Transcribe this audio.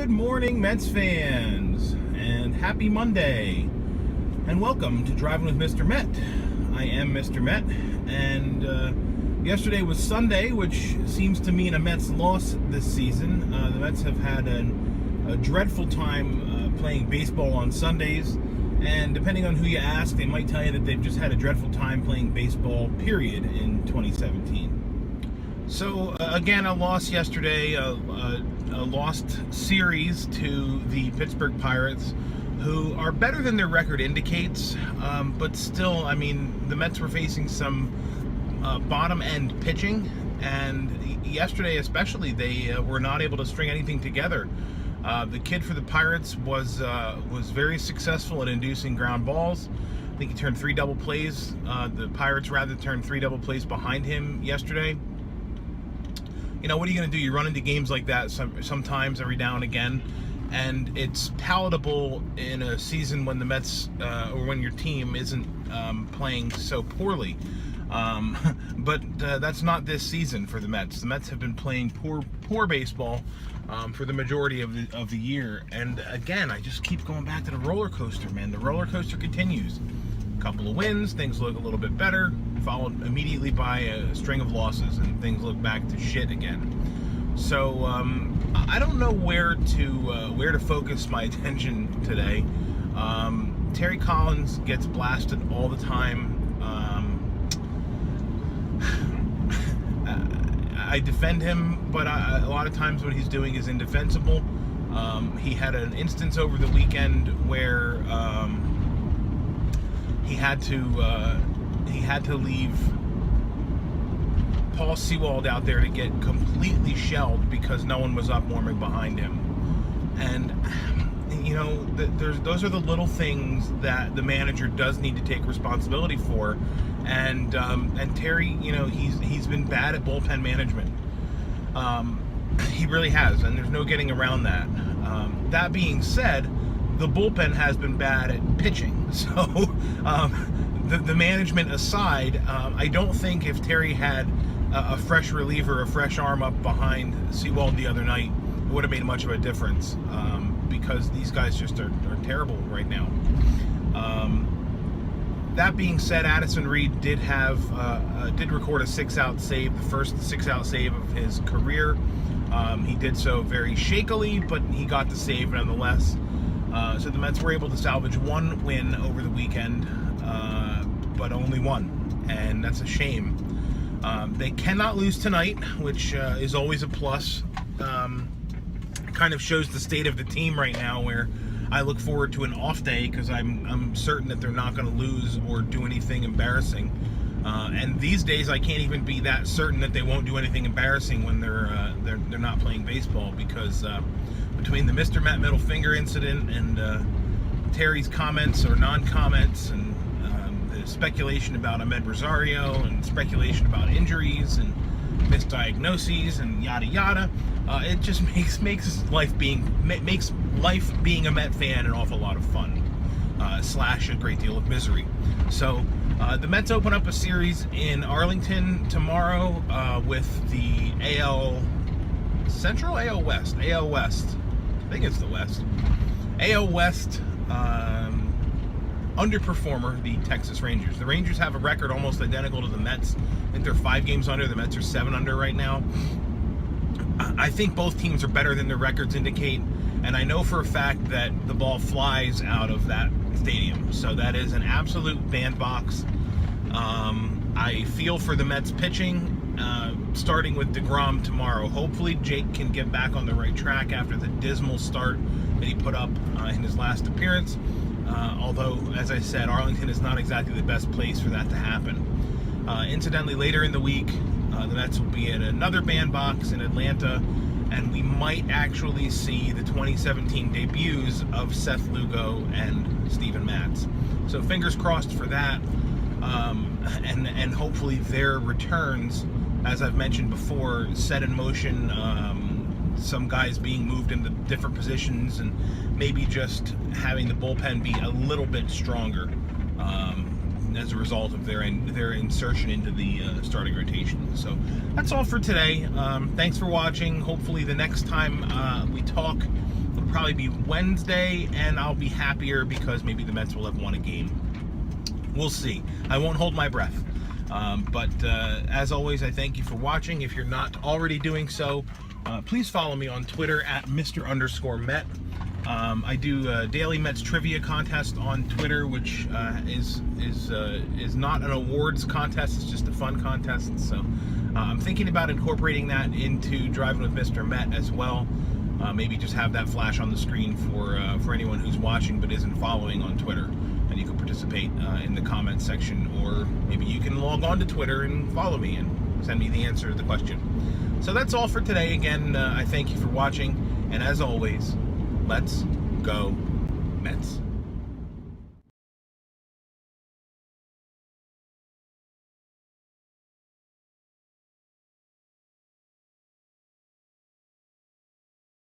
Good morning, Mets fans, and happy Monday, and welcome to Driving with Mr. Met. I am Mr. Met, and yesterday was Sunday, which seems to mean a Mets loss this season. The Mets have had a dreadful time playing baseball on Sundays, and depending on who you ask, they might tell you that they've just had a dreadful time playing baseball, period, in 2017. So, again, a loss yesterday, a lost series to the Pittsburgh Pirates, who are better than their record indicates, but still, I mean, the Mets were facing some bottom-end pitching, and yesterday especially, they were not able to string anything together. The kid for the Pirates was very successful at inducing ground balls. I think he turned 3 double plays. The Pirates rather turned 3 double plays behind him yesterday. You know, what are you going to do? You run into games like that sometimes every now and again, and it's palatable in a season when the Mets or when your team isn't playing so poorly. But that's not this season for the Mets. The Mets have been playing poor baseball for the majority of the year. And again, I just keep going back to the roller coaster, man. The roller coaster continues. A couple of wins, things look a little bit better, followed immediately by a string of losses, and things look back to shit again. So I don't know where to focus my attention today. Terry Collins gets blasted all the time. I defend him, but a lot of times what he's doing is indefensible. He had an instance over the weekend where he had to leave Paul Sewald out there to get completely shelled because no one was up warming behind him. And you know, those are the little things that the manager does need to take responsibility for. And Terry, you know, he's been bad at bullpen management. He really has, and there's no getting around that. That being said, the bullpen has been bad at pitching. So the management aside, I don't think if Terry had a fresh reliever, a fresh arm up behind Sewald the other night, it would have made much of a difference, because these guys just are terrible right now. That being said, Addison Reed did record a 6-out save, the first 6-out save of his career. He did so very shakily, but he got the save nonetheless. So the Mets were able to salvage one win over the weekend, but only one, and that's a shame. They cannot lose tonight, which is always a plus. Kind of shows the state of the team right now, where I look forward to an off day because I'm certain that they're not going to lose or do anything embarrassing. And these days, I can't even be that certain that they won't do anything embarrassing when they're not playing baseball, because between the Mr. Met middle finger incident and Terry's comments or non-comments, and the speculation about Ahmed Rosario, and speculation about injuries and misdiagnoses and yada yada, it just makes life being a Met fan an awful lot of fun, / a great deal of misery. So the Mets open up a series in Arlington tomorrow with the AL Central, AL West. I think it's the West. AL West underperformer, the Texas Rangers. The Rangers have a record almost identical to the Mets. I think they're 5 games under. The Mets are 7 under right now. I think both teams are better than their records indicate, and I know for a fact that the ball flies out of that stadium. So that is an absolute bandbox. I feel for the Mets pitching, starting with DeGrom tomorrow. Hopefully Jake can get back on the right track after the dismal start that he put up in his last appearance. Although, as I said, Arlington is not exactly the best place for that to happen. Incidentally, later in the week, the Mets will be at another bandbox in Atlanta, and we might actually see the 2017 debuts of Seth Lugo and Steven Matz. So fingers crossed for that, and hopefully their returns, as I've mentioned before, set in motion some guys being moved into different positions, and maybe just having the bullpen be a little bit stronger as a result of their insertion into the starting rotation. So that's all for today. Thanks for watching. Hopefully the next time we talk, It'll probably be Wednesday, and I'll be happier because maybe the Mets will have won a game. We'll see. I won't hold my breath. But as always, I thank you for watching. If you're not already doing so, please follow me on Twitter at Mr_Met. I do a daily Mets trivia contest on Twitter, which is not an awards contest. It's just a fun contest. So I'm thinking about incorporating that into Driving with Mr. Met as well. Maybe just have that flash on the screen for anyone who's watching but isn't following on Twitter, and you can participate in the comments section, or maybe you can log on to Twitter and follow me and send me the answer to the question. So that's all for today. Again, I thank you for watching, and as always, let's go Mets.